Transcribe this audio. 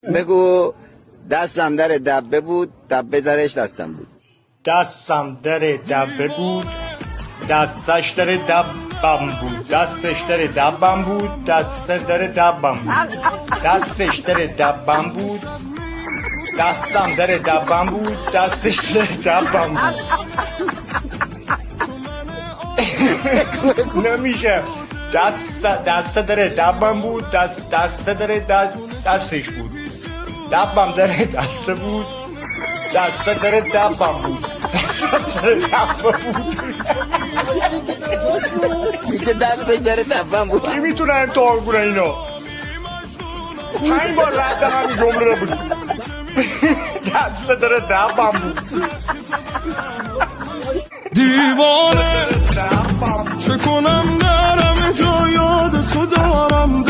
بگو دستم در دبه بود، دبه درش دستم بود. دستم در دبه بود، دستش در دبم بود. دستش در دبم بود، دست در دبم بود. دستش در دبم بود، دستم در دبم بود. دستش در دبم بود. نمیشه. دست در دبم بود، دست در دستش بود. دبم در دست بود، دست در دبم بود. میگه دستش در دبم بود. کی میتونه امتحان کنه اینو؟ 5 بار رد همین جمله رو بود. دست در دبم بود. دیوانه چه کنم نرم جا یاد تو دارم